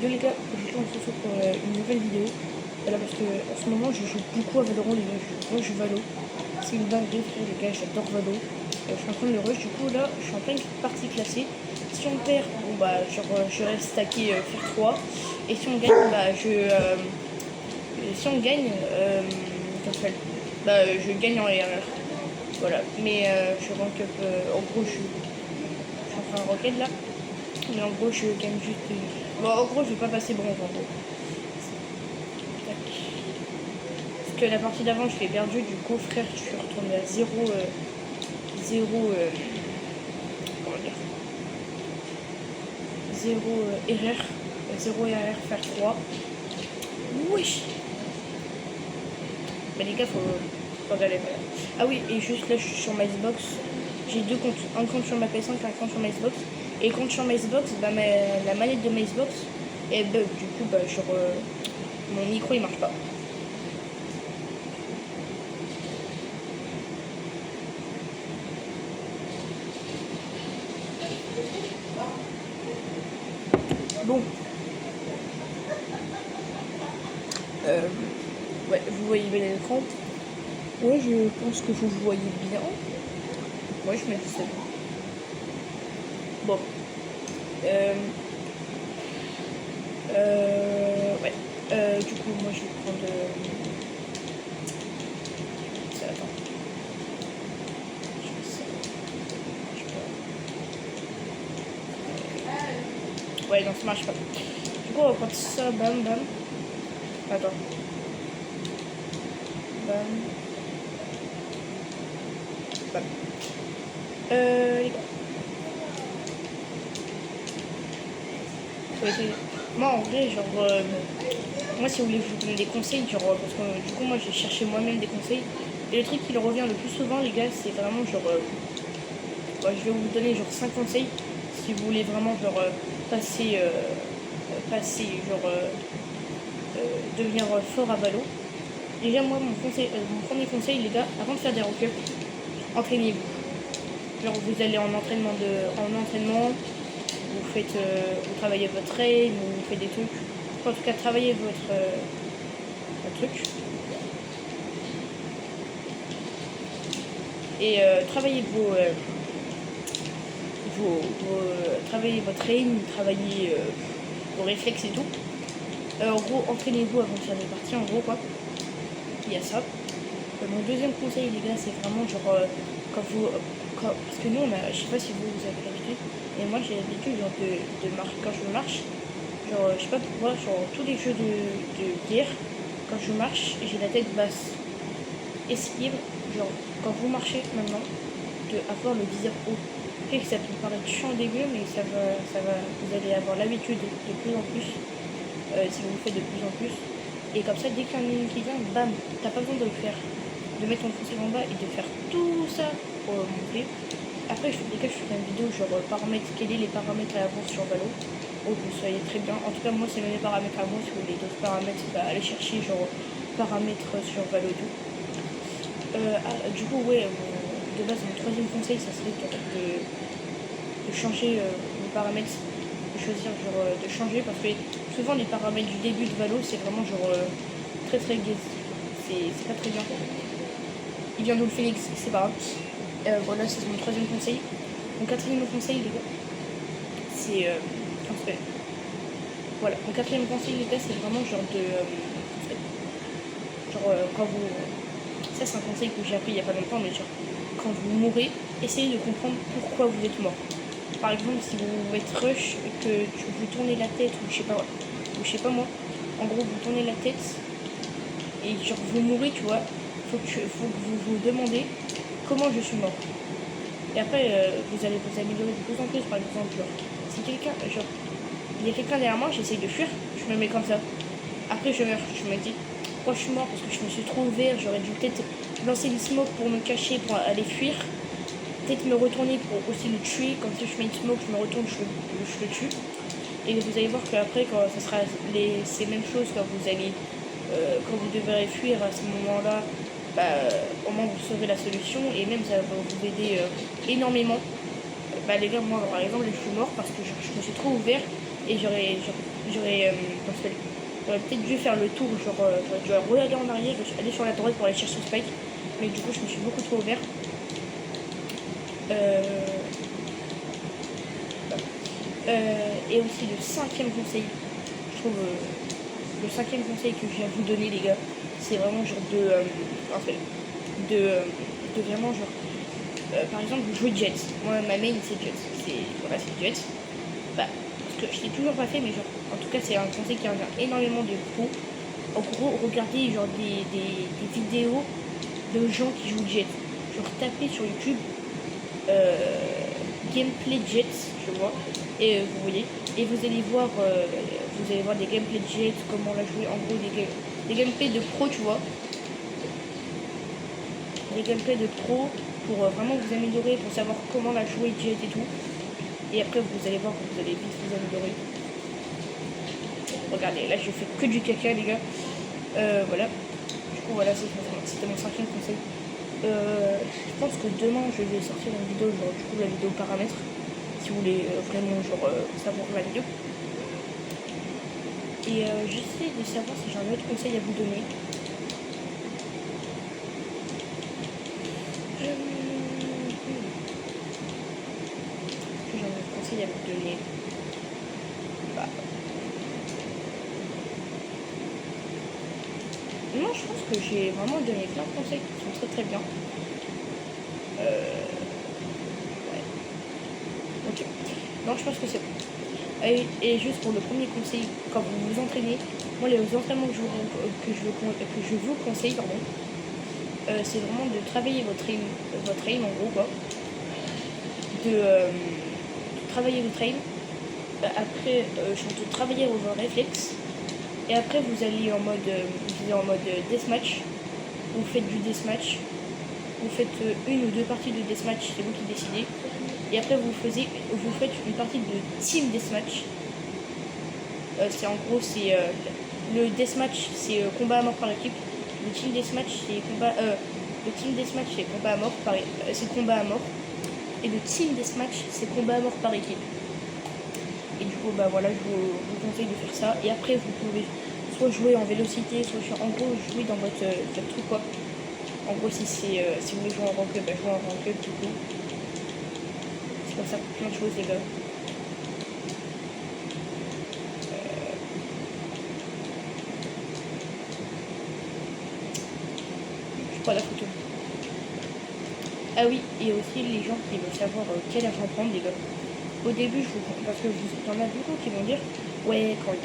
Yo les gars, je on se retrouve pour une nouvelle vidéo. Voilà, parce que en ce moment je joue beaucoup à Valorant les gars, je joue Valo. C'est une dinguerie frère les gars, j'adore Valo. Je suis en train de le rush, du coup là je suis en pleine partie classée. Si on perd, bon bah genre je reste stacké faire 3. Et si on gagne, bah si on gagne, comment ça s'appelle, je gagne en RR. Voilà, mais je rank up, en gros je suis en train de rocket là. Mais en gros je gagne juste bon en gros je vais pas passer bronze en gros. Parce que la partie d'avant je l'ai perdu, du coup frère je suis retourné à 0 comment dire 0 RR 0 RR faire 3. Oui. Mais les gars faut regarder. Voilà. Ah oui, et juste là je suis sur ma Xbox. J'ai deux comptes, un compte sur ma PS5 et un compte sur ma Xbox. Et le compte sur ma Xbox, bah la manette de ma Xbox elle bug, du coup bah sur mon micro il marche pas. Bon. Ouais, vous voyez bien l'écran. Ouais, je pense que vous voyez bien. Moi, je me dis ça. Bon. Ouais. Du coup, moi, je vais prendre... ça, attends. Je fais ça. Je peux... Ouais, non, ça marche pas. Du coup, on va prendre ça, bam, bam. Attends. Bam. Bam. Les gars. Moi en vrai genre moi si vous voulez vous donner des conseils genre parce que du coup moi j'ai cherché moi-même des conseils et le truc qui revient le plus souvent les gars c'est vraiment genre je vais vous donner genre 5 conseils si vous voulez vraiment genre passer genre devenir fort à Valo. Déjà moi mon premier conseil les gars, avant de faire des rank-up, entraînez-vous. Genre vous allez en entraînement vous faites, vous travaillez votre aim, vous faites des trucs. En tout cas, travaillez votre truc. Et travaillez travaillez votre aim, travaillez vos réflexes et tout. En gros, entraînez-vous avant de faire des parties, en gros quoi. Il y a ça. Mon deuxième conseil les gars, c'est vraiment genre parce que nous on a, je sais pas si vous avez l'habitude, mais moi j'ai l'habitude genre de marcher quand je marche. Genre, je sais pas pourquoi, sur tous les jeux de guerre, quand je marche, j'ai la tête basse. Esquive, genre, quand vous marchez maintenant, avoir le viseur haut. Après, ça peut paraître chiant au début, mais vous allez avoir l'habitude de plus en plus, si vous le faites de plus en plus. Et comme ça, dès qu'un ennemi qui vient, bam, t'as pas besoin de le faire, de mettre ton conseil en bas et de faire tout ça pour monter. Après, je ferai une vidéo genre paramètres, quels sont les paramètres à avoir sur Valo. Oh, vous soyez très bien. En tout cas, moi, c'est mes paramètres à moi. Si vous voulez d'autres paramètres, allez chercher genre paramètres sur Valo 2. Du coup, ouais, de base, mon troisième conseil, ça serait de changer les paramètres, de choisir genre de changer parce que souvent les paramètres du début de Valo, c'est vraiment genre très gaze. C'est pas très bien. Il vient d'où le Phoenix, c'est pas grave. Voilà, c'est mon troisième conseil. Mon quatrième conseil, les gars, c'est voilà, mon quatrième conseil les gars, c'est vraiment genre quand vous... Ça c'est un conseil que j'ai appris il y a pas longtemps, mais genre quand vous mourrez, essayez de comprendre pourquoi vous êtes mort. Par exemple, si vous êtes rush et que vous tournez la tête, ou je sais pas moi, en gros vous tournez la tête et genre vous mourrez, tu vois, faut que vous vous demandez comment je suis mort. Et après, vous allez vous améliorer de plus en plus. Par exemple, genre, si quelqu'un, genre, il y a quelqu'un derrière moi, j'essaye de fuir, je me mets comme ça. Après, je meurs, je me dis, pourquoi je suis mort? Parce que je me suis trop ouvert, j'aurais dû peut-être lancer une smoke pour me cacher, pour aller fuir. Peut-être me retourner pour aussi le tuer. Comme si je mets une smoke, je me retourne, je le tue. Et vous allez voir qu'après, quand ça sera ces mêmes choses, quand vous devrez fuir à ce moment-là, au moins vous saurez la solution et même ça va vous aider énormément. Les gars, moi par exemple, je suis mort parce que je me suis trop ouvert et j'aurais comment ça s'appelle, j'aurais peut-être dû faire le tour, genre j'aurais dû regarder en arrière, aller sur la droite pour aller chercher Spike, mais du coup je me suis beaucoup trop ouvert. Et aussi le cinquième conseil, je trouve le cinquième conseil que je viens de vous donner les gars, c'est vraiment genre de vraiment genre par exemple vous jouez Jets, moi ma main c'est Jets, c'est Jets, parce que je l'ai toujours pas fait, mais genre en tout cas c'est un conseil qui revient énormément de pros. En gros regardez genre des vidéos de gens qui jouent Jets, genre tapez sur YouTube gameplay Jets, je vois, et vous voyez, et vous allez voir des gameplays de Jets, comment la jouer, en gros des gameplays de pro, tu vois, des gameplays de pro pour vraiment vous améliorer, pour savoir comment la jouer Jet et tout, et après vous allez voir, vous allez vite vous améliorer. Regardez, là je fais que du caca les gars, voilà, du coup voilà, c'était mon cinquième conseil. Je pense que demain je vais sortir une vidéo, genre du coup la vidéo paramètres, si vous voulez vraiment genre savoir la vidéo. Et j'essaie de savoir si j'ai un autre conseil à vous donner. J'ai un autre conseil à vous donner. Non, je pense que j'ai vraiment donné plein de conseils qui sont très très bien. Ouais. Ok. Non, je pense que c'est bon. Et juste pour le premier conseil, quand vous vous entraînez, moi les entraînements que je vous conseille, pardon, c'est vraiment de travailler votre aim en gros quoi. De travailler votre aim. Après, de travailler vos réflexes. Et après vous allez en mode deathmatch. Vous faites du deathmatch. Vous faites une ou deux parties de deathmatch, c'est vous qui décidez. Et après vous faites une partie de team deathmatch. C'est en gros le deathmatch c'est combat à mort par équipe. Le team deathmatch c'est combat à mort c'est combat à mort. Et le team deathmatch c'est combat à mort par équipe. Et du coup bah voilà, je vous conseille de faire ça. Et après vous pouvez soit jouer en vélocité, soit en gros jouer dans votre truc quoi. En gros si vous voulez jouer en rank up, bah, jouer en rank up du coup. C'est comme ça pour plein de choses les gars. Je prends la photo. Ah oui, et aussi les gens qui veulent savoir quel argent prendre les gars. Au début, parce que il y en a beaucoup qui vont dire ouais, quand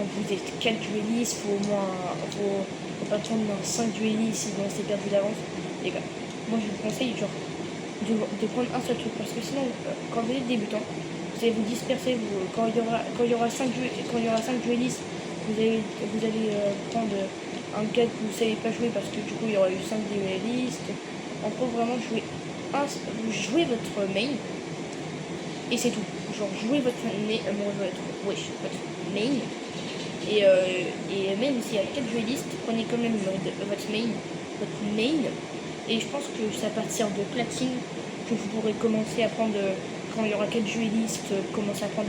vous êtes 4 duellistes, faut pas prendre 5 duellistes, sinon c'est perdu d'avance. Les gars, moi je vous conseille genre de prendre un seul truc, parce que sinon quand vous êtes débutant, vous allez vous disperser, quand il y aura 5 duellistes, vous allez prendre un gars que vous ne savez pas jouer parce que du coup il y aura eu 5 duellistes. En gros vraiment jouez votre main. Et c'est tout. Genre jouez votre main. Et même s'il y a 4 duellistes, prenez quand même votre main. Et je pense que c'est à partir de platine que vous pourrez commencer à prendre, quand il y aura 4 duellistes, commencer à prendre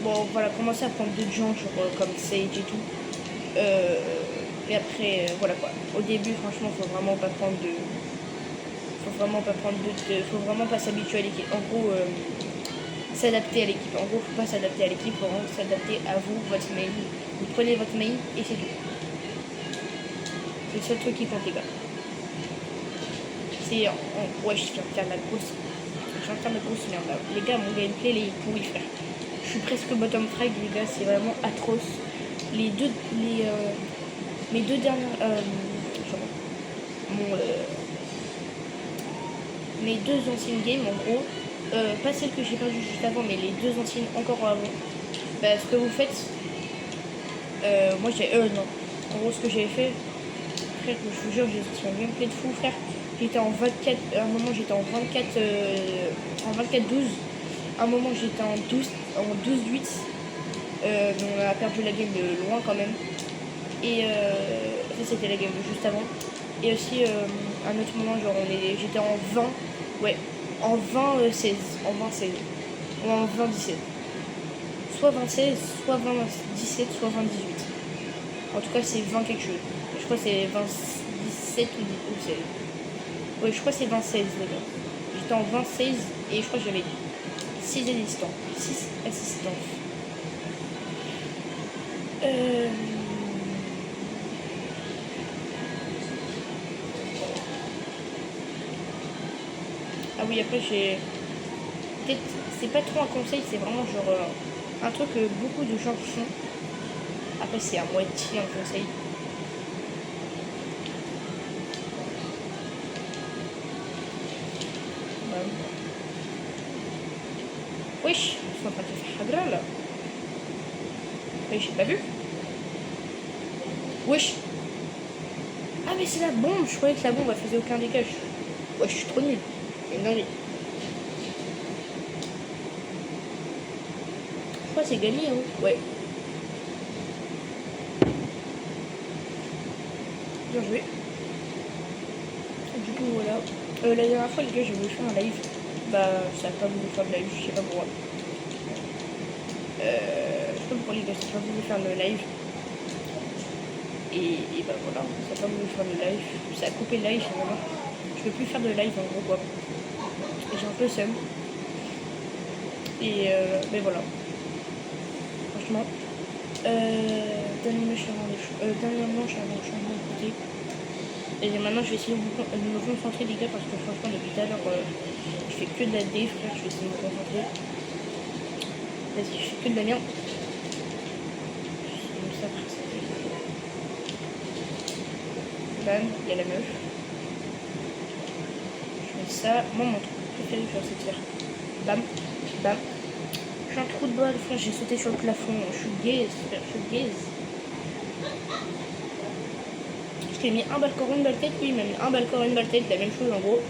bon voilà, commencer à prendre d'autres gens genre comme Sage et tout. Et après, voilà quoi. Au début, franchement, faut vraiment pas s'habituer à l'équipe. En gros, s'adapter à l'équipe. En gros, faut pas s'adapter à l'équipe, faut vraiment s'adapter à vous, votre main. Vous prenez votre main et c'est tout. C'est le seul truc qui compte, les gars. Ouais, je viens de faire la grosse. Merde là. Les gars, mon gameplay, il est pourri, frère. Je suis presque bottom frag, les gars, c'est vraiment atroce. Mes deux dernières. Mes deux anciennes games, en gros, pas celles que j'ai perdues juste avant, mais les deux anciennes encore avant. Bah, ce que vous faites, moi j'ai. Non. En gros, ce que j'avais fait, frère, je vous jure, j'ai sorti un gameplay de fou, frère. J'étais en 24. À un moment, j'étais en 24. En 24-12. À un moment, j'étais en 12-8. On a perdu la game de loin quand même. Et ça, c'était la game de juste avant. Et aussi, un autre moment, genre j'étais en 20, ouais, en 20 16, en 20 16, ou en 20 17. Soit 20 16, soit 20 17, soit 20 18. En tout cas, c'est 20 quelque chose. Je crois que c'est 20 17 ou 16. Ouais, je crois que c'est 20 16 les gars. J'étais en 20 16 et je crois que j'avais 6 assistants. 6 assistants. Ah oui, après j'ai... Peut-être, c'est pas trop un conseil, c'est vraiment genre un truc que beaucoup de gens font. Après c'est à moitié un conseil. Wesh, ils sont en train de faire Hagra là. Mais j'ai pas vu. Wesh. Ah mais c'est la bombe, je croyais que la bombe elle faisait aucun dégât. Ouais, je suis trop nul. Mais non, mais... Je crois que c'est gagné, hein. Ouais. Bien joué. Du coup, voilà. La dernière fois, les gars, j'ai voulu faire un live. Bah, ça a pas voulu faire le live, je sais pas pourquoi. Je sais pas pourquoi les gars, ça a pas voulu faire le live. Et bah voilà, ça a pas voulu faire le live. Ça a coupé le live, vraiment. Je peux plus faire de live en gros, quoi. Et j'ai un peu seum. Et mais voilà. Franchement. Dernièrement, je suis allée au changement de côté. Et maintenant, je vais essayer de me concentrer, les gars, parce que franchement, depuis tout à l'heure, je fais que de la D, frère. Je vais essayer de me concentrer. Vas-y, je fais que de la merde. Comme ça, bam, il y a la meuf. Je mets ça. Moi, mon truc préféré, c'est de faire bam, bam. Je suis un trou de balle, frère. J'ai sauté sur le plafond. Je suis gaze, frère. Je suis gaze. Je t'ai mis un balle corps, une balle tête. Lui, il m'a mis un balle corps, une balle tête. La même chose, en gros.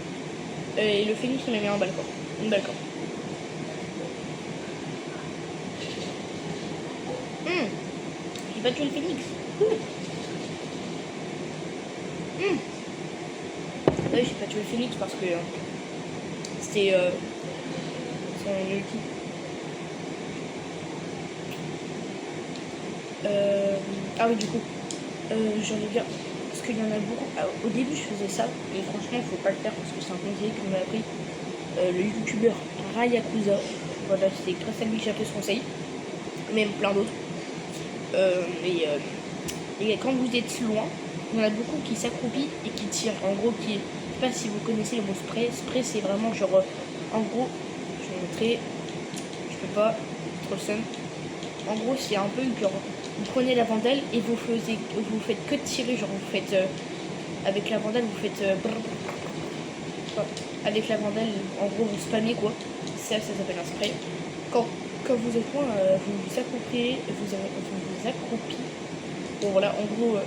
Et le phénix, il m'a mis un balle corps. Une balle corps. J'ai pas tué le phénix. Ouais, j'ai pas tué le phénix parce que c'était son ulti. Ah oui, du coup, j'en ai bien. Parce qu'il y en a beaucoup. Alors, au début, je faisais ça, et franchement, faut pas le faire parce que c'est un conseil que m'a appris le youtubeur Rayakuza. Voilà, c'est grâce à lui que j'ai appris ce conseil. Même plein d'autres. Et quand vous êtes loin, il y en a beaucoup qui s'accroupissent et qui tirent. En gros, qui. Je sais pas si vous connaissez le mot spray. Spray, c'est vraiment genre. En gros, je vais vous montrer. Je peux pas. Trop le seum. En gros, c'est un peu genre. Vous prenez la vandale et vous faites que tirer. Genre, vous faites. Avec la vandale, vous faites. Avec la vandale, en gros, vous spammez quoi. Ça s'appelle un spray. Quand vous êtes loin, vous vous accroupez. Vous accroupez. Bon voilà, en gros,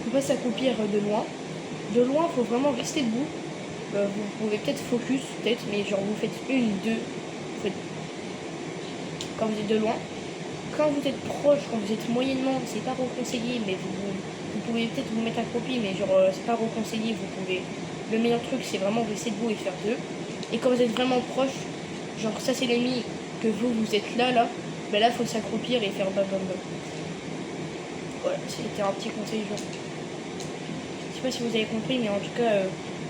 faut pas s'accroupir de loin. De loin, faut vraiment rester debout. Vous pouvez peut-être focus, peut-être, mais genre vous faites une, deux. Quand vous êtes de loin. Quand vous êtes proche, quand vous êtes moyennement, c'est pas reconseillé, mais vous pouvez peut-être vous mettre accroupi, mais genre c'est pas reconseillé. Vous pouvez. Le meilleur truc, c'est vraiment rester debout et faire deux. Et quand vous êtes vraiment proche, genre ça c'est l'ennemi que vous êtes là, ben là faut s'accroupir et faire bam bam bam. Voilà, c'était un petit conseil genre. Je sais pas si vous avez compris, mais en tout cas,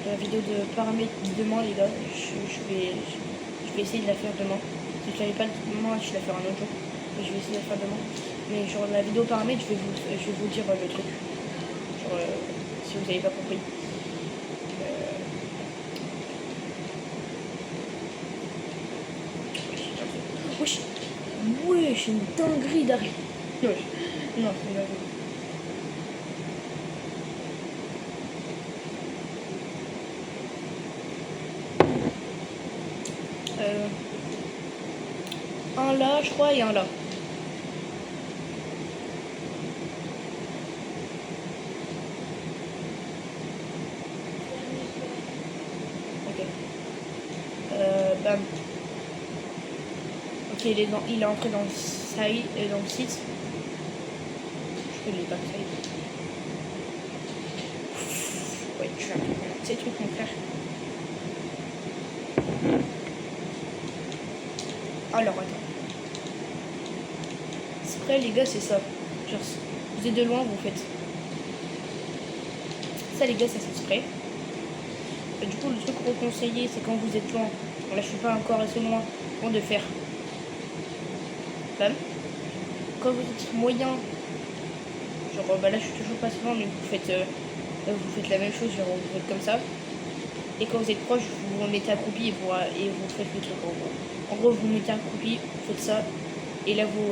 la vidéo de paramètres demain, les gars, je vais essayer de la faire demain. Si je l'avais pas demain, je vais la faire un autre jour. Mais je vais essayer de la faire demain. Mais genre la vidéo paramètres, je vais vous dire le truc. Genre, si vous avez pas compris. Wesh, wesh, une dinguerie d'arrêt. Non, c'est une dinguerie. Un là, je crois, et un là. Ok. Bam. Ok, il est entré dans le side, dans le site. Je fais les backside. Ouais, tu as. ces trucs, mon frère. Alors, attends. Spray, les gars, c'est ça. Genre, vous êtes de loin, vous faites. Ça, les gars, ça c'est spray. Et du coup, le truc reconseillé, c'est quand vous êtes loin. Bon, là, je suis pas encore assez loin avant de faire. Là. Quand vous êtes moyen, genre, bah là, je suis toujours pas loin, mais vous faites la même chose, genre, vous faites comme ça. Et quand vous êtes proche, vous vous mettez accroupi et vous faites le truc en gros. En gros, vous mettez accroupi, vous faites ça. Et là, vous,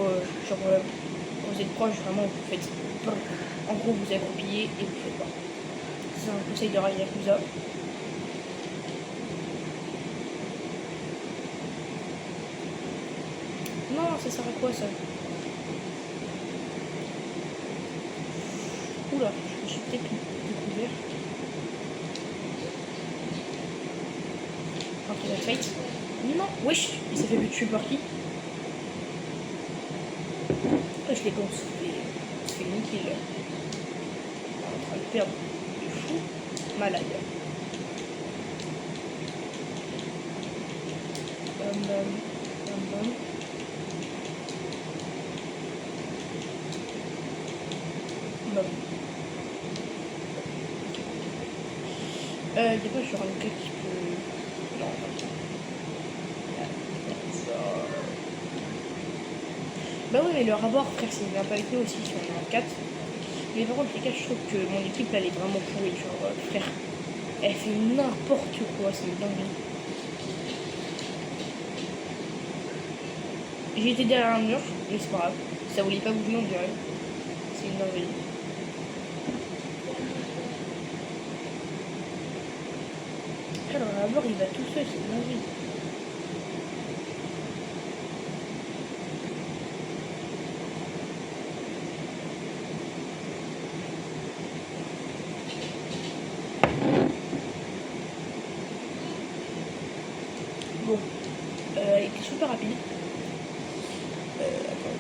genre, quand vous êtes proche, vraiment, vous faites. En gros, vous accroupillez et vous faites pas. C'est un conseil de Rai Yakuza. Non, ça sert à quoi ça? Oula, je me suis peut-être découvert. Après la fight. Non, wesh, il s'est fait tuer par qui? Je l'ai con, on se fait niquer là. On est en train de perdre. Il est fou, malade. Bam bam, bam bam. Bam. Des fois, je rends le gars qui peut. Non, non. Bah oui, mais le rapport, frère, c'est vient pas avec nous aussi si on est en 4. Mais par contre, les gars, je trouve que mon équipe, elle est vraiment pourrie. Genre, frère, elle fait n'importe quoi, c'est une dinguerie. J'ai été derrière un mur, mais c'est pas grave. Ça voulait pas bouger, on dirait. C'est une dinguerie. Alors, d'abord, il va tout seul, c'est une dinguerie. Bon, il était super rapide. Attends.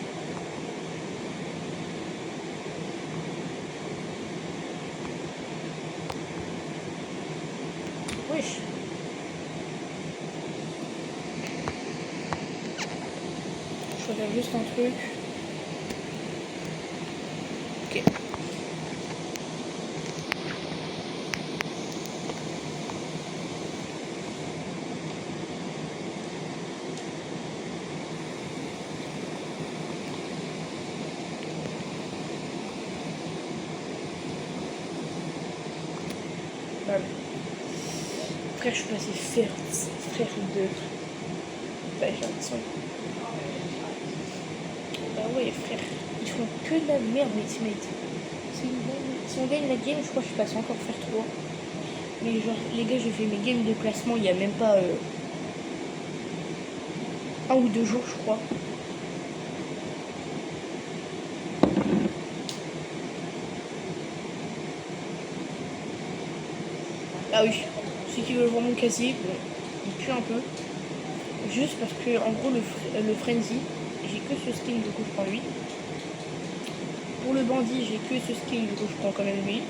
Wesh. Je regarde juste un truc. Ok. Bah, frère, je suis passé frère de. Bah, j'ai l'impression. Bah ouais, frère, ils font que de la merde, mes teammates. Si on gagne la game, je crois que je passe encore faire 3. Mais genre, les gars, j'ai fait mes games de classement il y a même pas 1 ou 2 jours, je crois. Ah oui, ceux qui veulent vraiment casser, bon, il pue un peu. Juste parce que, en gros, le Frenzy, j'ai que ce skin, du coup, je prends lui. Pour le bandit, j'ai que ce skin, du coup, je prends quand même lui.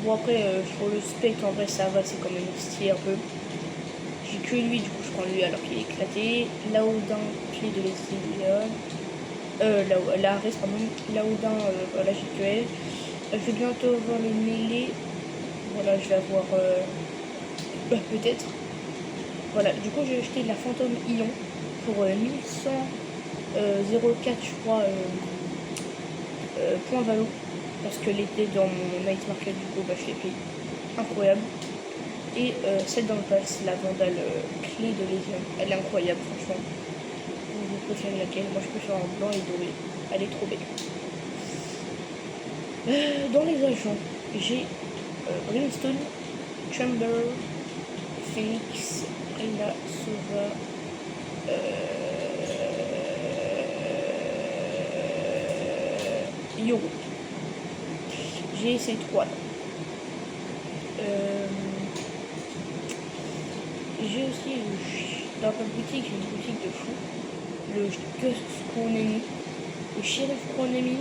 Bon, après, sur le spectre, en vrai, ça va, c'est quand même stylé un peu. J'ai que lui, du coup, je prends lui alors qu'il est éclaté. Laodin, clé de l'exilium. La reste, pardon. Laodin, voilà, j'ai que elle. Je vais bientôt avoir le mêlée. Voilà, je vais avoir. Peut-être. Voilà, du coup, j'ai acheté la Fantôme Ion pour 1104, je crois, points valo. Parce que l'été dans mon night market, du coup, bah, je l'ai payé. Incroyable. Et celle dans le pass, la Vandale clé de Légion. Elle est incroyable, franchement. Vous préférez laquelle? Moi, je préfère en blanc et doré. Elle est trop belle. Dans les agents, j'ai Brimstone, Chamber, Phoenix, Reyna, Sova, Yoro. J'ai ces 3 là. J'ai aussi dans ma boutique, j'ai une boutique de fou. Le Gus Chronemy, le Sheriff Chronemy,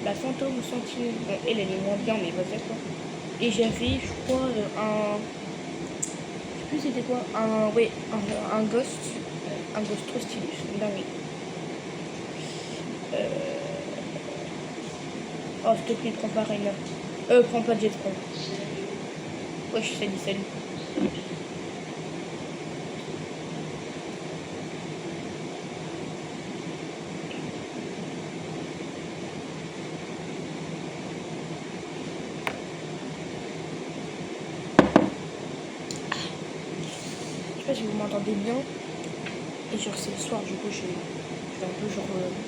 la Fantôme Sentinelle. Bon, elle est moins bien, mais vas-y quoi. Et j'avais, je crois, plus c'était quoi. Oui, un ghost. Un ghost trop stylé. C'est une dinguerie. Oh, s'il te plaît, prends pas Reina. Prends pas Jet, prends. Ouais, je salut, salut. Je sais pas si vous m'entendez bien. Et genre, c'est le soir, du coup, je vais un peu, genre,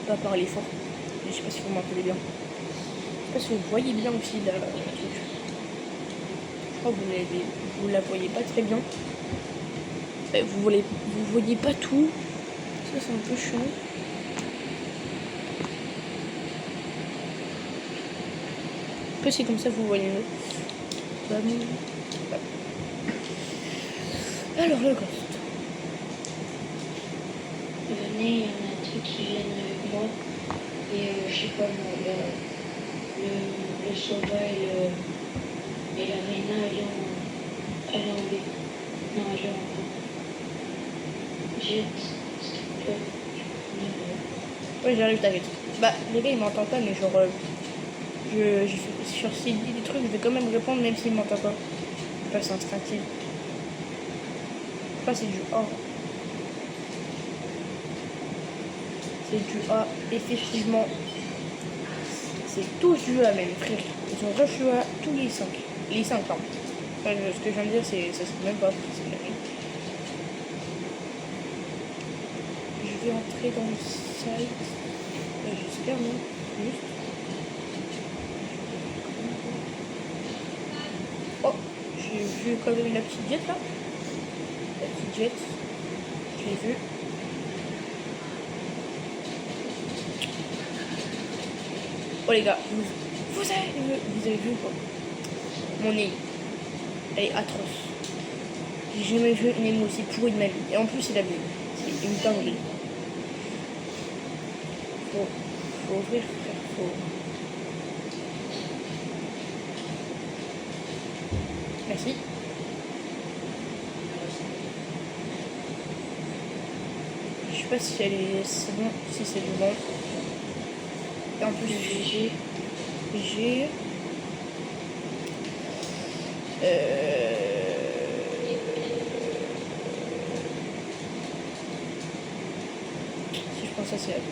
pas parler fort. Mais je sais pas si vous m'entendez bien. Je sais pas si vous voyez bien aussi la truc. Je crois que vous la voyez pas très bien. Vous voyez pas tout. Ça, c'est un peu chiant. Après, c'est comme ça vous voyez mieux. Alors, le ghost. Venez, il y en a un truc qui viennent avec moi. Et je sais pas moi, le Sova et la Reina, elle est en B. Non, elle est en A. Jet, s'il te plaît. Oui, j'arrive, t'inquiète. Bah, les gars, ils m'entendent pas, mais genre, sur s'il dit des trucs, je vais quand même répondre, même s'ils m'entendent pas. Enfin, c'est instinctif. Enfin, c'est du A. C'est du A, effectivement. C'est tous du A, même, frère. Ils ont rush du A tous les 5. Les 5, pardon. Enfin, ce que je viens de dire, ça se même pas. C'est la même. Je vais entrer dans le site. J'espère, non. Juste. Oh, j'ai vu quand même la petite jet là. La petite jet. Je l'ai vue. Oh les gars, vous avez vu quoi? Mon nez, elle est atroce. J'ai jamais vu une émo aussi pourrie de ma vie. Et en plus, il a bu. C'est une dinguerie. Faut ouvrir, frère. Faut... Merci. Je sais pas si elle est... C'est bon, si c'est du bon. Et en plus, j'ai... Si je pense à c'est elle.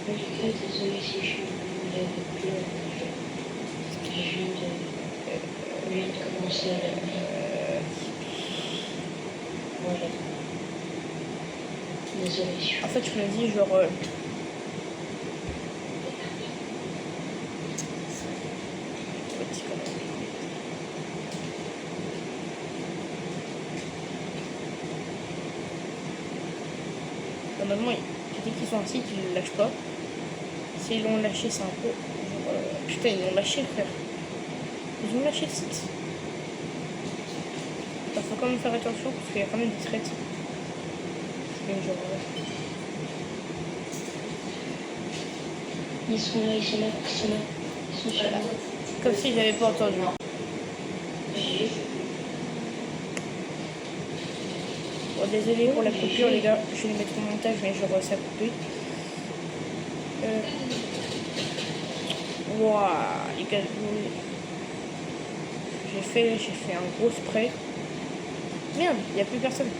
Désolé si je suis en avec pleurs. Je viens de commencer à la voilà. Désolé. En fait, je me dis genre... Normalement, dès qu'ils sont assis, ils ne le lâchent pas. S'ils l'ont lâché, c'est un peu... putain, ils l'ont lâché, frère. Ils ont lâché le site. Il faut quand même faire attention parce qu'il y a quand même des traites. Genre... Ils sont là, ils sont là, ils sont là. Ils sont là. Comme si j'avais pas entendu. Bon, désolé pour la coupure, les gars. Je vais les mettre au montage, mais genre ça a coupé. Wouah, les gars, j'ai fait un gros spray. Merde, il n'y a plus personne.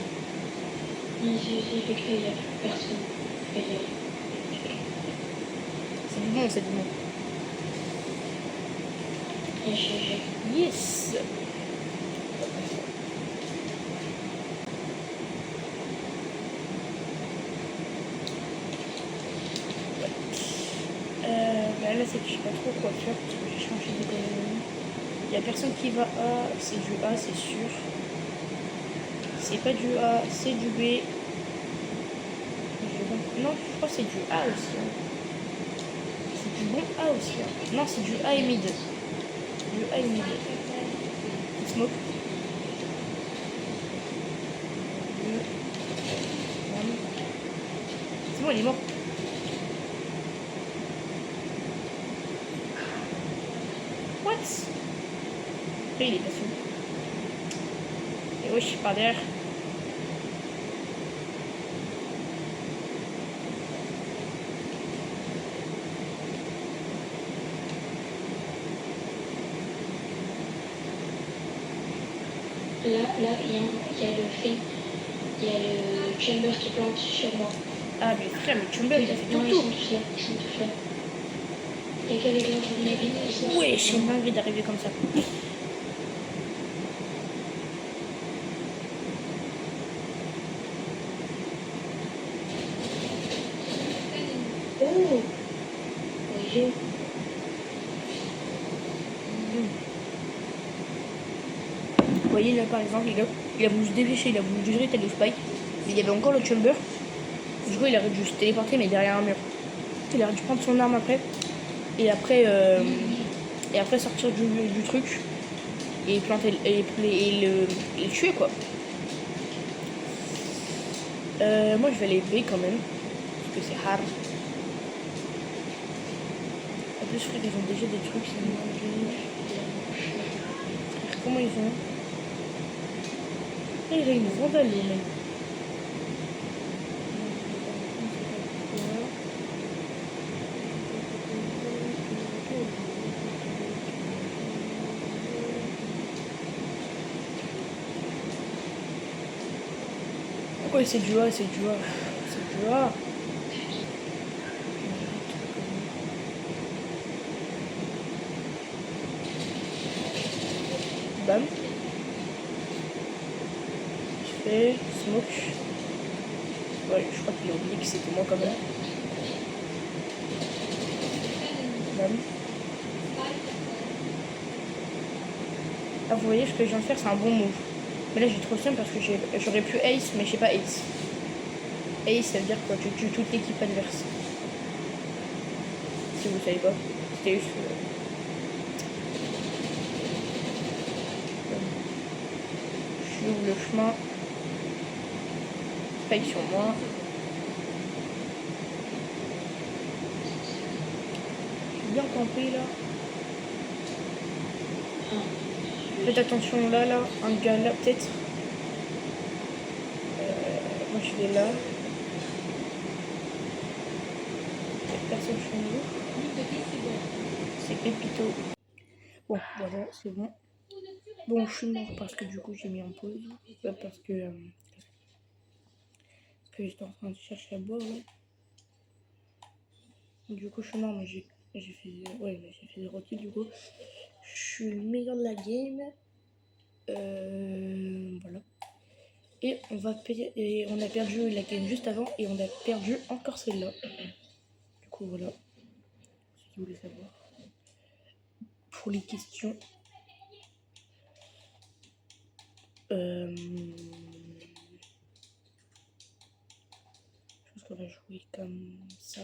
Non, j'ai fait qu'il n'y a plus personne. C'est du bon, c'est du bon. Yes. Là, c'est que je sais pas trop quoi faire parce que j'ai changé d'économie. Il n'y a personne qui va A, c'est du A, c'est sûr. C'est pas du A, c'est du B. Non, je crois que c'est du A aussi. Hein. C'est du bon A aussi. Hein. Non, c'est du A et mid. Du A et mid. Smoke. C'est bon, il est mort. What? Après, il est pas sûr. Et Wesh, par derrière. Là, il y a le fait, il y a le Chamber qui plante sur moi. Ah, mais frère, mais Chumber, il a fait tout Non, le ils sont tour. tous là, ils sont tous là. Il y a que les gens de Navy qui sont Wesh, c'est une dinguerie d'arriver comme ça. Oh! Oui, Vous voyez là par exemple les gars, il a voulu se dépêcher, il a voulu direct aller au spike. Mais il y avait encore le Chumber. Du coup il aurait dû se téléporter mais derrière un mur. Il aurait dû prendre son arme après. Et après sortir du truc. Et planter et le tuer quoi. Moi je vais aller B quand même. Parce que c'est hard. En plus frère ils ont déjà des trucs, c'est frère, comment ils ont? Frère, il a une vandale même. Pourquoi c'est du A, c'est du A, c'est du A. Bam. Je fais smoke. Ouais, je crois qu'il a oublié que c'était moi quand même. Bam. Ah, vous voyez ce que je viens de faire, c'est un bon move. Mais là j'ai trop simple parce que j'aurais pu ace, mais j'ai pas ace. Ace, ça veut dire quoi? Tu tues toute l'équipe adverse. Si vous savez pas. C'était juste. Je ouvre le chemin. Spike sur moi. Je suis bien campé là. Faites attention là, un gars là peut-être. Moi je vais là. Personne chez nous. C'est Pépito. Bon, voilà, c'est bon. Bon, je suis mort parce que du coup j'ai mis en pause. Parce que j'étais en train de chercher à boire. Ouais. Du coup, je suis mort, mais j'ai fait. Ouais, mais j'ai fait 0 kills du coup. Je suis le meilleur de la game. Voilà. Et on a perdu la game juste avant et on a perdu encore celle-là. Du coup, voilà. Ce que vous voulez savoir. Pour les questions. Je pense qu'on va jouer comme ça.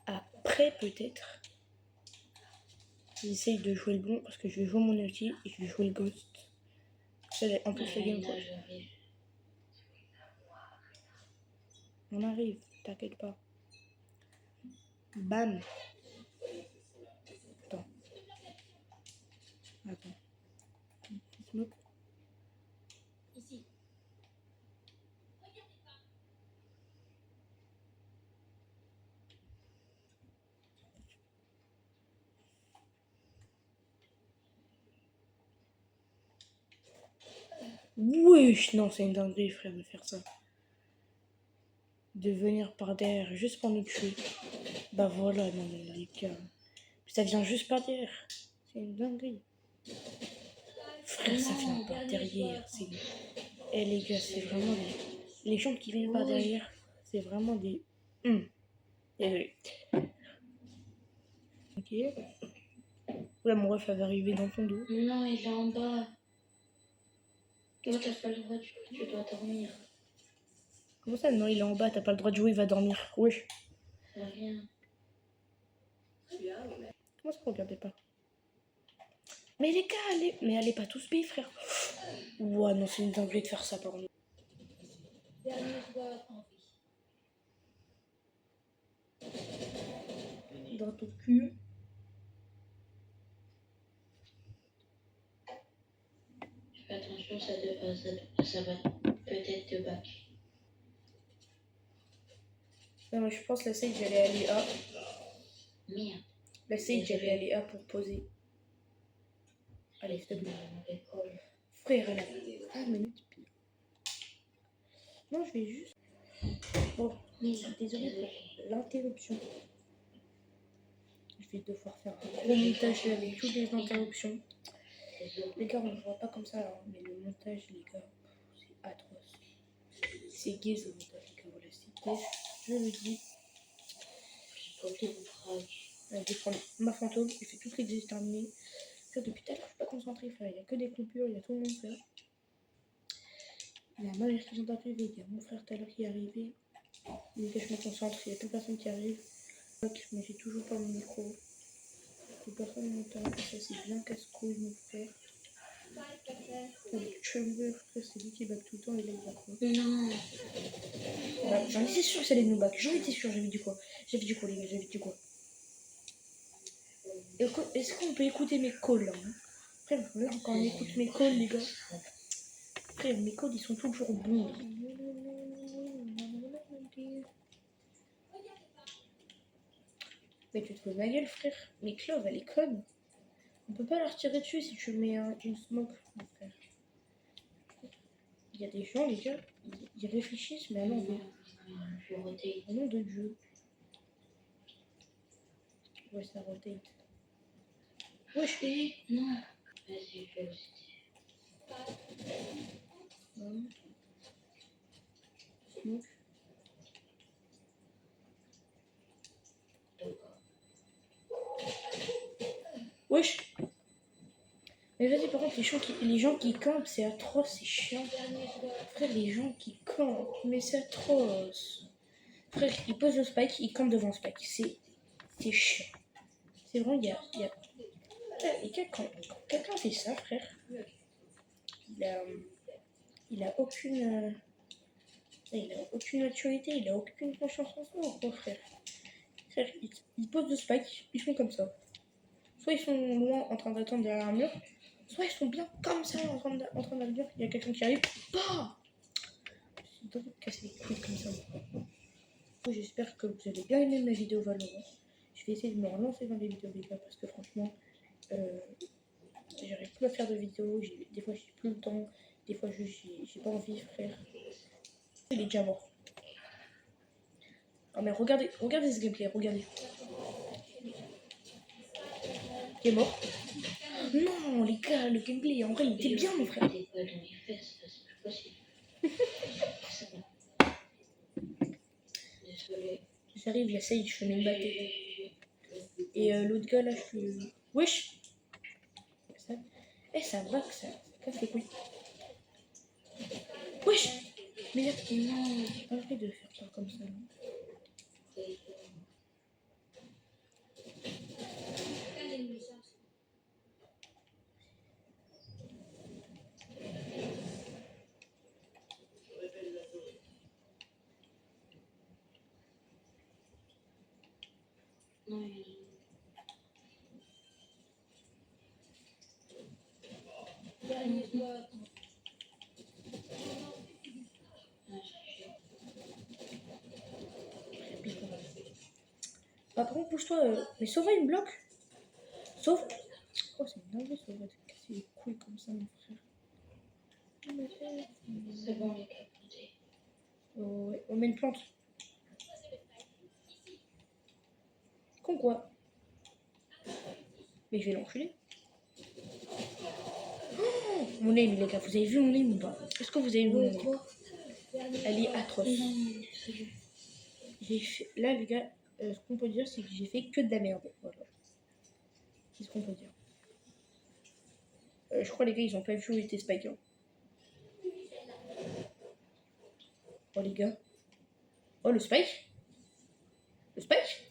Après, peut-être, j'essaye de jouer le bon parce que je vais jouer mon ulti et je vais jouer le ghost. En plus, la game. On arrive, t'inquiète pas. Bam. Attends. Smoke. Ici. Wesh, non, c'est une dinguerie, frère, de faire ça. De venir par derrière juste pour nous tuer. Bah voilà, non mais les gars. Ça vient juste par derrière. C'est une dinguerie. Frère, ça vient par derrière. Eh les gars, c'est vraiment les gens qui viennent par derrière, c'est vraiment des. Désolé. Ok. Là, mon ref avait arrivé dans ton dos. Non, il est en bas. Toi, t'as pas le droit, tu dois dormir. Comment ça, non, il est en bas, t'as pas le droit de jouer, il va dormir. Wesh. C'est rien. Comment ça, regardez pas? Mais les gars, mais allez pas tous payer, frère. Ouah, non, c'est une dinguerie de faire ça par nous. Dernier joueur en vie. Dans ton cul. Fais attention, ça va peut-être te back. Non, mais je pense que la Sage, j'allais aller A. Merde. La Sage, j'allais aller A pour poser. Allez, s'il te plaît. Frère, elle a 1 minute pile. Non, je vais juste... Bon, désolé pour l'interruption. Je vais devoir faire un gros montage avec toutes les interruptions. Les gars, on ne voit pas comme ça, hein, mais le montage, les gars, c'est atroce. C'est gay ce montage, les gars, voilà, c'est gay. Je le dis. Je vais prendre ma fantôme, je fais toutes les déterminées. Depuis tout à l'heure, je suis pas concentré, frère. Il n'y a que des coupures, il y a tout le monde, frère. Il y a ma mère qui sont arrivés, il y a mon frère tout à l'heure qui est arrivé. Mais que je me concentre, il y a plus personne qui arrive. Mais j'ai toujours pas mon micro. Plus personne m'entend, ça c'est bien casse-couille, mon frère. Le Chamber, c'est lui qui back tout le temps et là il back quoi. Non. Bah, j'en étais sûr que ça allait nous back. J'en étais sûr, j'avais dit quoi. J'avais dit quoi, les gars, j'avais dit quoi. Est-ce qu'on peut écouter mes calls là, hein? Frère, là, quand on écoute mes calls, les gars. Frère, mes calls ils sont toujours bons. Mais tu te fous de ma gueule, frère. Mais Clove, elle est conne. On peut pas la retirer dessus si tu mets une smoke, mon frère. Il y a des gens, les gars, ils réfléchissent, mais à nom de Dieu. Ouais, ça rotate. Ouais, je fais. Non. Vas-y, je vais aussi. Smoke. Wesh. Mais vas-y, par contre, les gens qui campent, c'est atroce, c'est chiant. Frère, les gens qui campent, mais c'est atroce. Frère, ils posent le spike, ils campent devant le spike. C'est chiant. C'est vraiment, Et quand quelqu'un fait ça, frère, il a aucune maturité, il a aucune confiance en soi, gros frère. Frère, ils posent le spike, ils font comme ça. Soit ils sont loin en train d'attendre derrière un mur, soit ils sont bien comme ça en train d'attendre. Il y a quelqu'un qui arrive, bah c'est drôle de casser les couilles comme ça. J'espère que vous avez bien aimé ma vidéo Valorant. Je vais essayer de me relancer dans les vidéos, les gars, parce que franchement, j'arrive plus à faire de vidéos. Des fois, j'ai plus le temps. Des fois, j'ai pas envie, frère. Il est déjà mort. Ah, mais regardez ce gameplay, regardez. Il est mort. Non, les gars, le gameplay, en vrai, il était bien, mon frère. J'arrive, j'essaye, je fais mes batailles. Et l'autre gars, là, je suis... Wesh. Ça va que ça casse les couilles. Wesh. Mais non, arrête de faire ça comme ça. Par contre, pousse-toi. Mais Sova, il me bloque. Sauve. Oh, c'est une dinguerie, Sova, de casser les couilles comme ça, mon frère. C'est bon, les gars. Oh, ouais, on met une plante. Con quoi. Mais je vais l'enculer. Oh, mon aim, les gars, vous avez vu mon aim ou pas? Est-ce que vous avez vu mon aim? Elle est atroce. Là, les gars, ce qu'on peut dire, c'est que j'ai fait que de la merde. Voilà. C'est ce qu'on peut dire. Je crois, les gars, ils ont pas vu où était Spike. Hein. Oh, les gars. Oh, le Spike. Le Spike.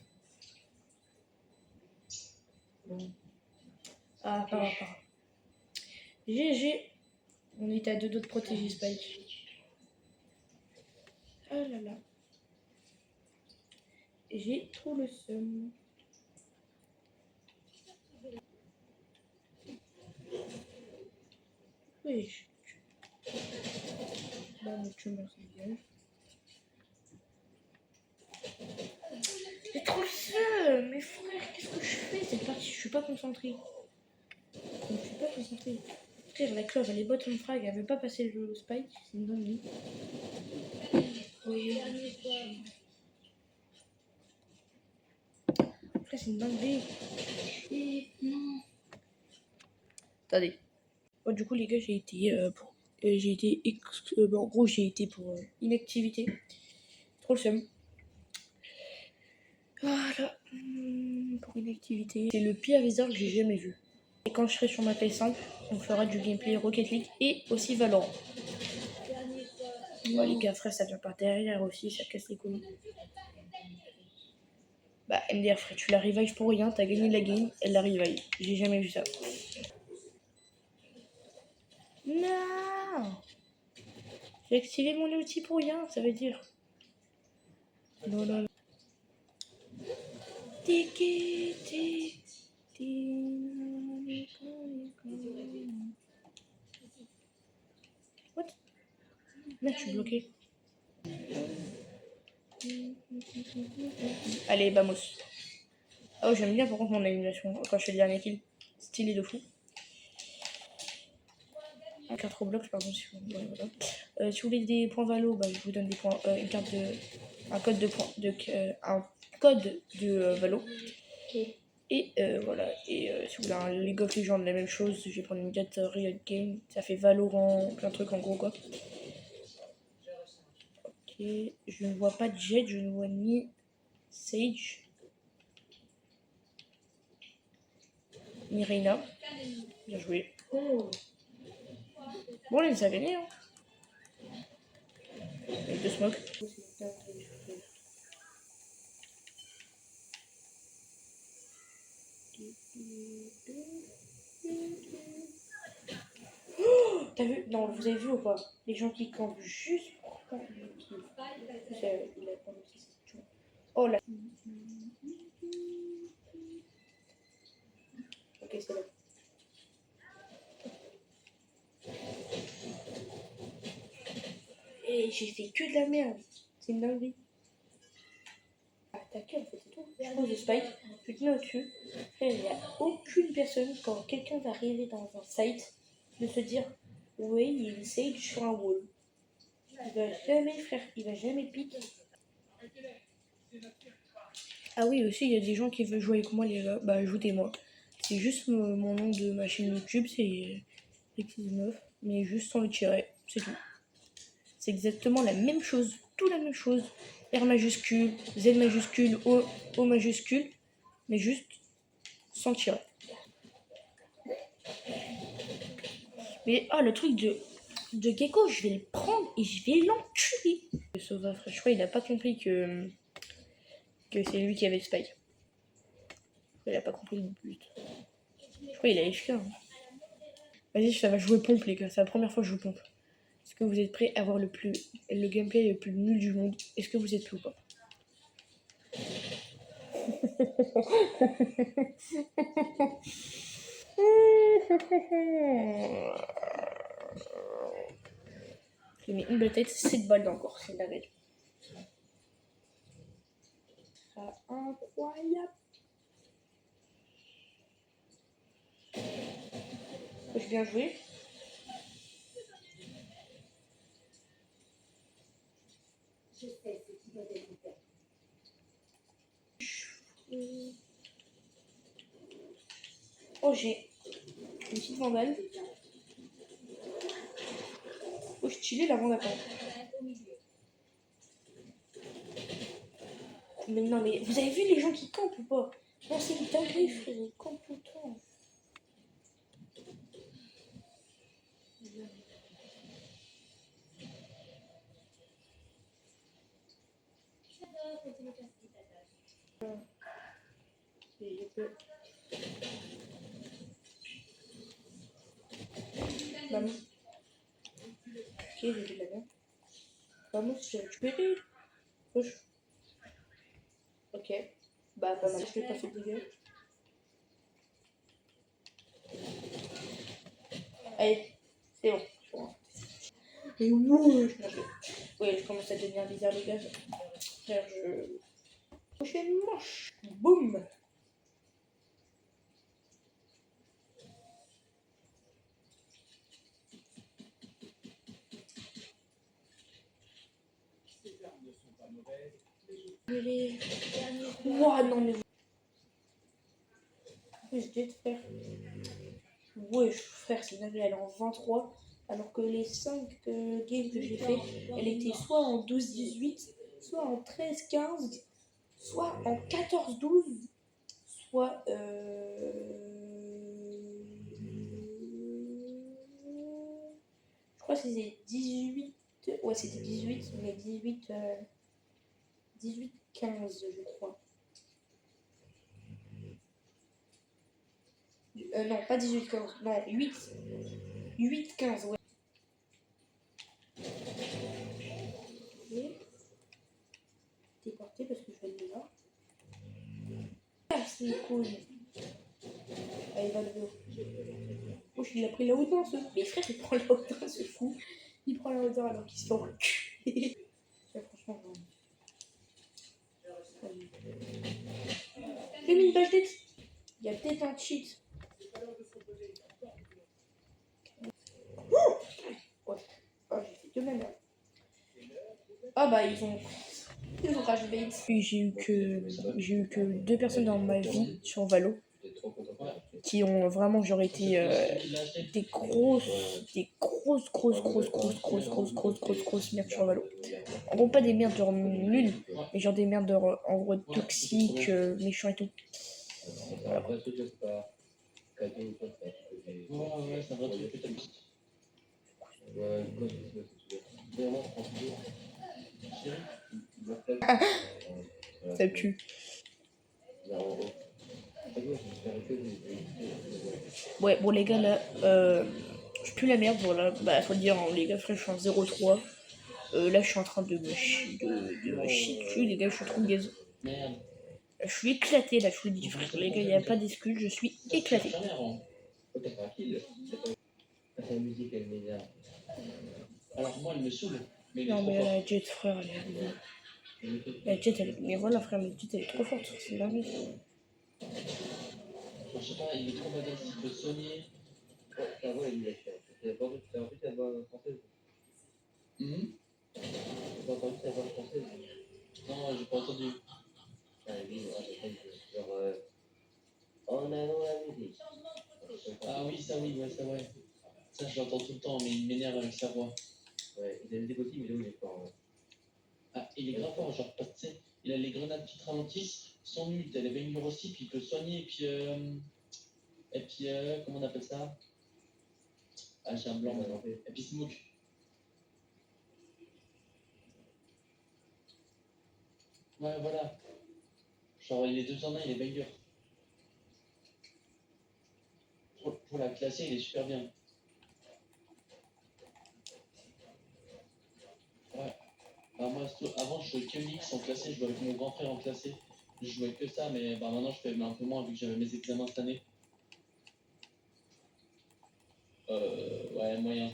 Ah, pas grave. GG. On est à 2 doigts de protéger Spike. Ah là là. J'ai trop le seum. Wesh. Là, mon tumeur, ça dégage. J'ai trop le seum. Mais frère, qu'est-ce que je fais? C'est parti, je suis pas concentrée. Je suis pas concentrée. Frère, la clove, elle est bottom frag, elle veut pas passer le spike, c'est une dinguerie. Oui. Frère, c'est une dinguerie. Et non. Attendez. Bon, du coup, les gars, j'ai été pour. En gros, j'ai été pour inactivité. Trop le seum. Voilà. Pour inactivité. C'est le pire viseur que j'ai jamais vu. Et quand je serai sur ma PS5, on fera du gameplay Rocket League et aussi Valorant. Bon, les gars, frère, ça vient par derrière aussi, ça casse les couilles. Bah, MDR, frère, tu la revive pour rien, t'as gagné la game, elle la revive. J'ai jamais vu ça. Non! J'ai activé mon outil pour rien, ça veut dire. Non, non, non. What? Merde, je suis bloqué. Allez, vamos. Oh, j'aime bien par contre mon animation quand je fais le dernier kill. Stylé de fou. 4 Roblox, pardon, si vous, ouais, voilà. Si vous voulez des points valo, bah, je vous donne des points, une carte de, un code de points, un code de valo. Et voilà. Et si vous voulez un League of Legends, la même chose, je vais prendre une carte Riot Game. Ça fait Valorant, plein de trucs en gros quoi. Ok, je ne vois pas de Jet, je ne vois ni Sage, ni Reina. Bien joué. Oh. Bon, là, ça a gagné, hein. Avec deux smokes. Oh, t'as vu? Non, vous avez vu ou pas? Les gens qui campent juste pour prendre le kill. Il a pas noté cette chose. Oh là. Ok, c'est là. Et j'ai fait que de la merde. C'est une dinguerie. Attaquer en fait, c'est tout. Je pose le spike, je te mets au-dessus. Frère, il n'y a aucune personne, quand quelqu'un va arriver dans un site, de se dire oui, il y a une sage sur un wall. Il va jamais, frère, il va jamais piquer. Ah oui, aussi, il y a des gens qui veulent jouer avec moi, les gars. Bah, ajoutez-moi. C'est juste mon nom de ma chaîne YouTube, c'est X19, mais juste sans le tiret, c'est tout. C'est exactement la même chose, tout la même chose. R majuscule, Z majuscule, O majuscule, mais juste sans tiret. Mais ah, le truc de Gecko, je vais le prendre et je vais l'enculer. Le Sova, je crois il a pas compris que c'est lui qui avait le spike. Il a pas compris le but. Je crois qu'il a FK. Hein. Vas-y, ça va jouer pompe, les gars. C'est la première fois que je joue pompe. Est-ce que vous êtes prêts à voir le gameplay le plus nul du monde? Est-ce que vous êtes prêts ou pas? J'ai mis une belle tête, 7 balles encore, c'est de la règle. Ah, incroyable. J'ai bien joué. Oh, j'ai une petite vandale. Oh, stylé la vandale. Mais non, mais vous avez vu les gens qui campent ou pas? Non, c'est une dinguerie, frère, ils campent tout le temps. Vamos. Ok, j'ai vu la main. Vamos, tu peux aider? Push. Ok. Bah, pas mal, je vais pas fait de dégâts. Allez, c'est bon. Et ouais, ouais, je commence à devenir bizarre, les gars. Frère, prochaine manche. Boum. Allez. Ouah, non, mais... Je dis, frère. Ouais, frère, c'est dingue, elle est en 23. Alors que les 5 games que j'ai fait, elle était soit en 12-18, soit en 13-15, soit en 14-12, soit... Je crois que c'était 18... Ouais, c'était 18, mais 18... 18-15, je crois. Non, pas 18-15, non, 8-15, ouais. Et t'es porté parce que je vais le là. Ah, c'est cool. Allez, va le vélo. Oh, il a pris la hauteur, ce. Mais frère, il prend la hauteur, ce fou. Il prend la hauteur alors qu'il se fait enculer. Franchement, non. J'ai mis une page tête. Il y a peut-être un cheat. Ouais. Oh, j'ai fait de même. Ah bah ils ont rage bait. J'ai eu que 2 personnes dans ma vie sur Valo qui ont vraiment genre été des grosses merdes sur Valo. En gros pas des merdes genre nulles, mais genre des merdes genre, en gros toxiques, méchants et tout. Voilà. Ça tue. Ouais, bon les gars là, je pue la merde, voilà, bah faut le dire, hein, les gars, frère, je suis en 0-3. Là, je suis en train de me chier dessus, les gars, je suis trop gaze. Je suis éclaté là, je vous le dis, frère, les gars, y a pas d'excuse, je suis éclaté. Alors moi, elle me saoule. Mais non, mais la Jet, frère, la Jet, mais voilà, frère, mais Jet, elle est trop forte, c'est dingue. Je sais pas, il est trop badass, il peut soigner. Ça va, il est fait. T'as envie de la voix française? T'as entendu ta voix française? Non, j'ai pas entendu. Ah oui, genre, en allant la musique. Ah oui, ça oui, ouais, ça ouais. Ça, je l'entends tout le temps, mais il m'énerve avec sa voix. Ouais, il a une musique aussi, mais là, il est fort. Ouais. Ah, il est grave fort, genre, tu sais, il a les grenades qui te ralentissent, son ult, elle est baignure aussi, puis il peut soigner, et puis comment on appelle ça? Ah, j'ai un blanc maintenant. Et puis Smoke. Ouais, voilà. Genre, il est 2 en 1, il est banger. Pour la classer, il est super bien. Ouais. Bah, moi, avant, je jouais que Mix en classé, je jouais avec mon grand frère en classé. Je jouais que ça, mais bah, maintenant, je fais un peu moins vu que j'avais mes examens cette année. Ouais, moyen.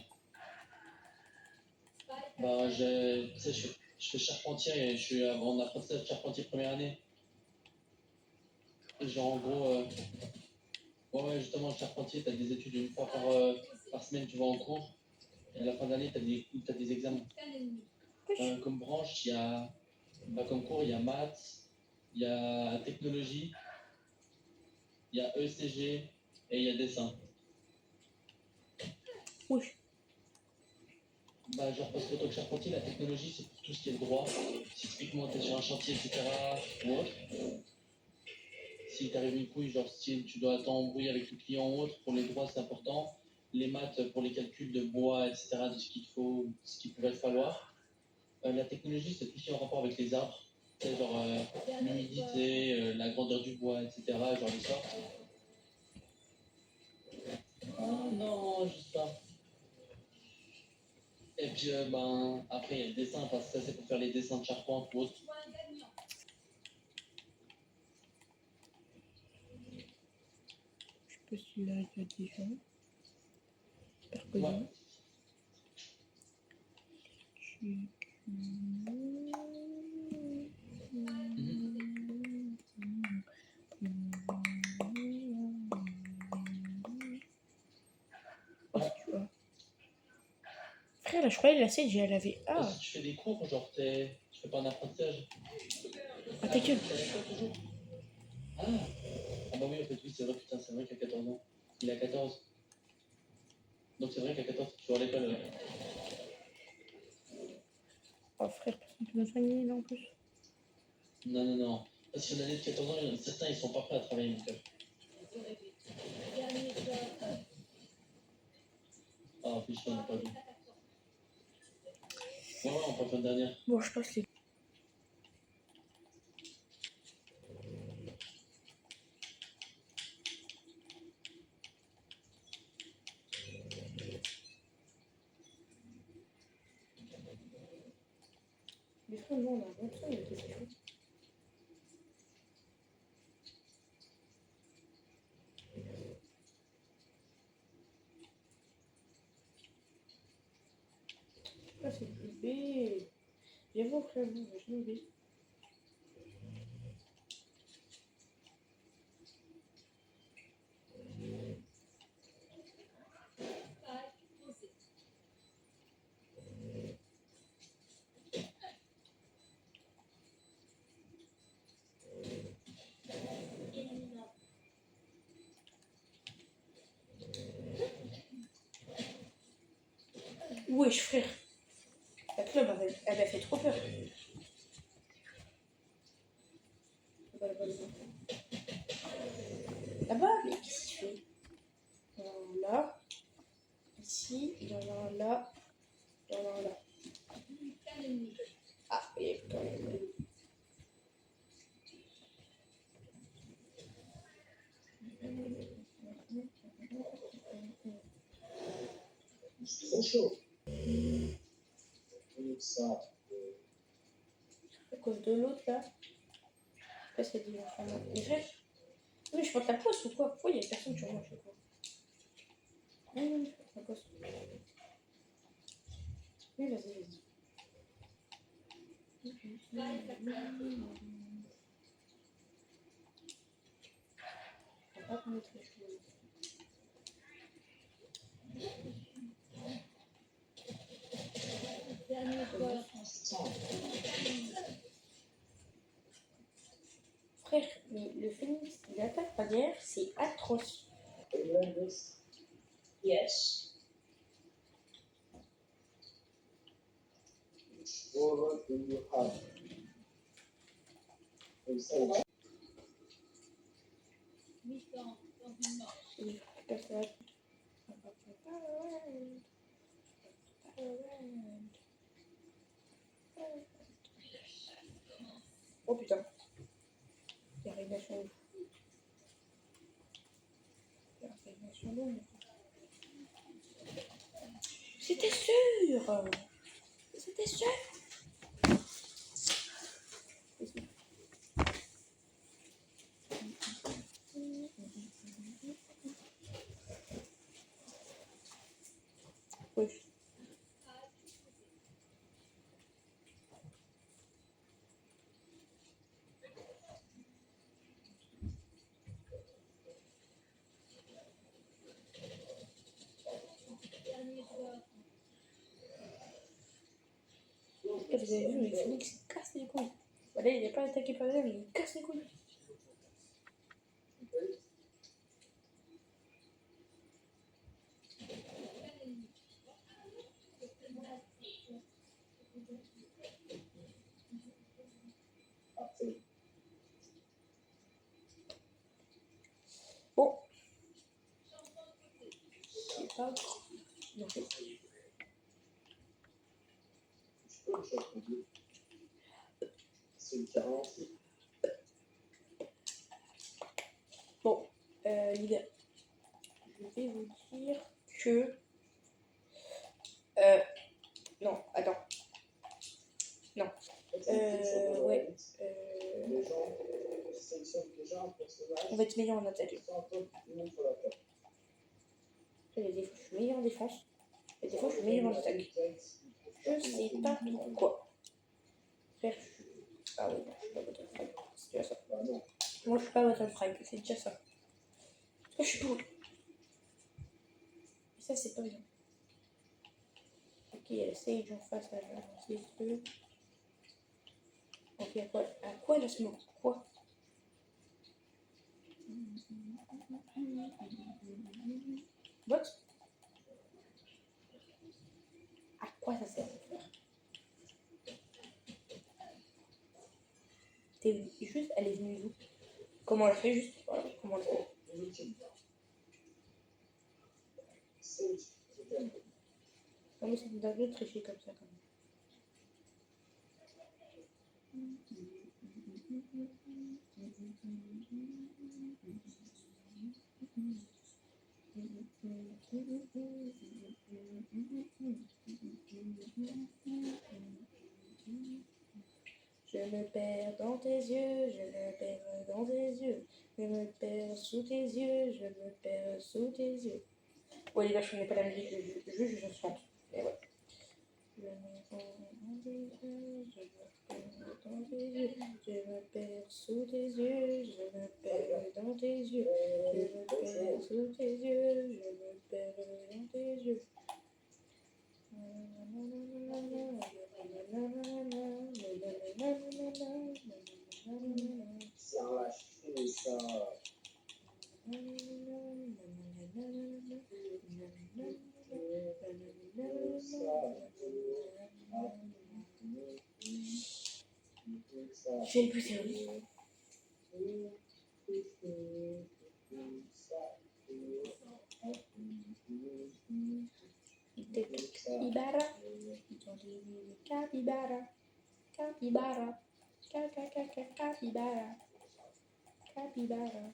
Bah, tu sais, je fais charpentier et je suis en apprentissage de charpentier première année. Genre, en gros, ouais, justement, charpentier, t'as des études une fois par semaine, tu vas en cours. Et à la fin d'année, t'as des examens. Comme branche, il y a, bah, comme cours, il y a maths, il y a technologie, il y a ECG et il y a dessin. Oui. Bah, genre, parce que tant que charpentier, la technologie, c'est pour tout ce qui est le droit. Si typiquement tu es sur un chantier, etc., ou autre, si t'arrives une couille, genre si tu dois t'embrouiller avec le client ou autre, pour les droits, c'est important. Les maths pour les calculs de bois, etc., de ce qu'il faut, ce qu'il pourrait falloir. La technologie, c'est tout ce qui est en rapport avec les arbres. C'est genre l'humidité, la grandeur du bois, etc., genre les sortes. Oh non, je sais pas. Et puis, ben, après, il y a le dessin, parce que ça, c'est pour faire les dessins de charpente ou autre. Je sais pas si là, il y a des gens. J'espère que Ouais. non. Oh, si tu vois. Frère, là, je croyais la CG, elle avait. Ah, Si tu fais des cours, genre tu fais pas un apprentissage. ah t'es que. T'es avec toi toujours? Ah. Ah bah oui, en fait, oui, c'est vrai, putain, c'est vrai qu'à 14 ans. Il a 14. Donc c'est vrai qu'à 14, tu vas à l'école. Oh, frère, personne peut me soigner là en plus. Non, non, non. Parce qu'une année de 14 ans, il y en a certains, ils sont pas prêts à travailler, mon gars. Ah, en plus, on n'a pas vu. Ouais, ouais, on peut faire une dernière. Bon, je passe les. Mais frère, non, on a un bon son, mais qu'est-ce qu'il faut? Ah, c'est le B. Viens voir, frère, non, je me vais. Wesh, frère. La club, elle m'a fait trop peur. Là-bas, mais qu'est-ce qu'il fait? Il y en a un là. Ici, il y en a un là. Il y en a un là. Ah, il y a quand même deux. C'est trop chaud. Ça. À cause de l'autre là. Je sais pas si elle dit vraiment. Mais frère, mais je porte la poisse ou quoi? Pourquoi il y a personne sur moi? Je sais pas. Non, non, je porte la poisse. Oui, vas-y, vas-y. On va pas mettre les choses. Frère, mais le phénix, il attaque pas derrière, c'est atroce. Yes. Oui, personne. Oh putain. Il y a réglation de fou. Il y a réglation de fou. C'était sûr. C'était sûr. Oui. Et vous avez vu, le phénix il casse les couilles. Voilà, il n'est pas attaqué par elle, mais il casse les couilles. Bon. C'est pas grave. Non, bon, les gars, je vais vous dire que. Non, attends. Non. Ouais. On va être meilleur en attaque. Et des fois, je suis meilleur en défense. Et des fois, je suis meilleur en attaque. Je sais pas trop quoi. Frère, ah oui, non, je suis pas votre frère. C'est déjà ça. Moi, je suis pas votre frère, c'est déjà ça. Moi, je suis pour. Et ça, c'est pas bien. Ok, il y a le sage en face, là, je vais avancer le truc. Ok, à quoi la smoke? Quoi? What? À quoi ça sert? T'es juste, elle est venue d'où? Comment on l'a fait juste? Voilà, comment on l'a fait? Non mais c'est une dinguerie de tricher comme ça quand même. Je me perds dans tes yeux, je me perds dans tes yeux, je me perds sous tes yeux, je me perds sous tes yeux. Ouais les gars, je connais pas la musique, je chante. Mais ouais. Je me perds dans tes yeux, je me perds dans tes yeux, je me perds sous tes yeux, je me perds dans tes yeux, je me perds sous tes yeux, je me perds dans tes yeux. J'ai le plus sérieux. Capybara, capybara, capybara, capybara, capybara,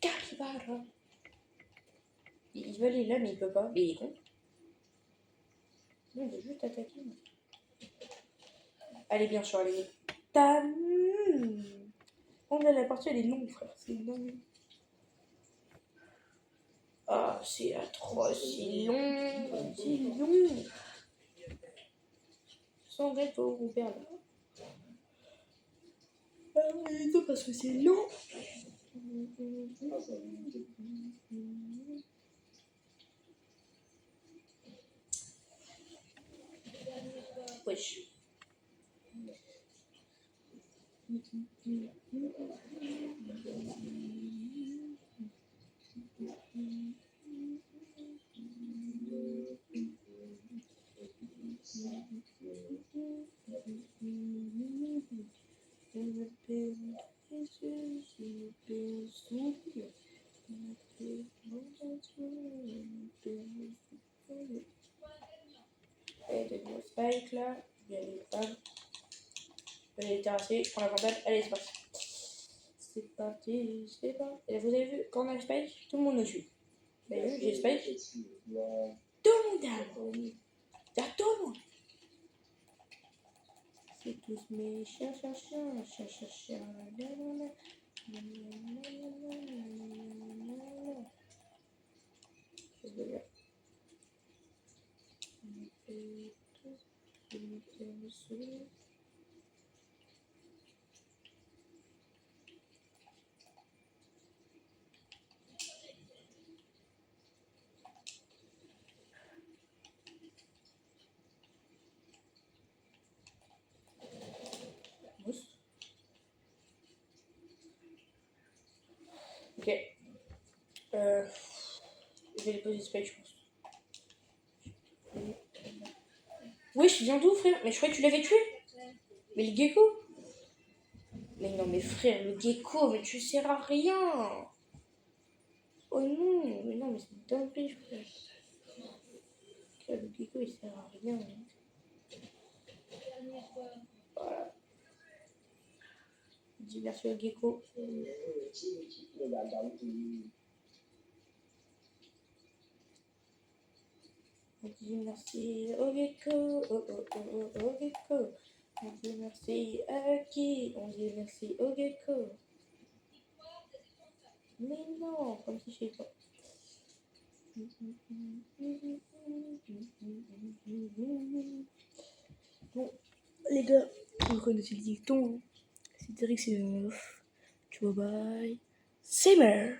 capybara. Il veut aller là, mais il peut pas. Mais il est con. Non, il veut juste attaquer. Allez, bien sûr, allez. Tam. On a la partie, elle est longue, frère. C'est dingue. Ah, c'est atroce, c'est long. C'est long. Sans vrai, faut vous perdre. Ah, parce que c'est long. Wesh. Et de nouveau spike là, il y a les femmes. Je vais les terrasser, je prends la vandale, allez c'est parti. C'est parti, c'est parti. Et vous avez vu, quand on a le spike, tout le monde nous suit. Vous avez vu, j'ai le spike. Tout le monde est à tout le monde. C'est tous mes chiens. Qu'est-ce que je Ok. Je vais les poser spike, je pense. Oui, je viens d'où, frère? Mais je croyais que tu l'avais tué. Mais le gecko? Mais non, mais frère, le gecko, mais tu sers à rien. Oh non, mais c'est une dinguerie, frère. Le gecko, il sert à rien. Voilà. Dis merci au gecko. On dit merci au gecko, au gecko. On dit merci à qui? On dit merci au gecko. Mais non, comme si je sais pas. Bon, les gars, vous connaissez le dicton. Hein. C'est Derek, c'est tu vois, bye. C'est merde.